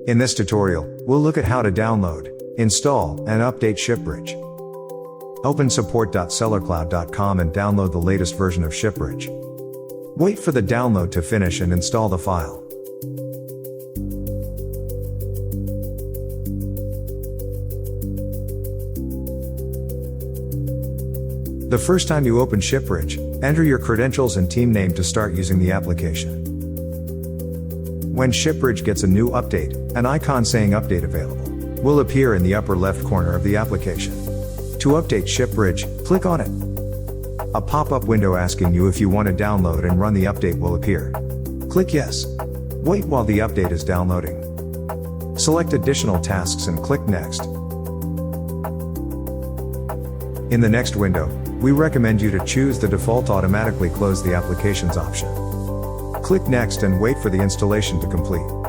In this tutorial, we'll look at how to download, install, and update Shipbridge. Open support.sellercloud.com and download the latest version of Shipbridge. Wait for the download to finish and install the file. The first time you open Shipbridge, enter your credentials and team name to start using the application. When Shipbridge gets a new update, an icon saying Update Available will appear in the upper left corner of the application. To update Shipbridge, click on it. A pop-up window asking you if you want to download and run the update will appear. Click Yes. Wait while the update is downloading. Select additional tasks and click Next. In the next window, we recommend you to choose the default automatically close the applications option. Click Next and wait for the installation to complete.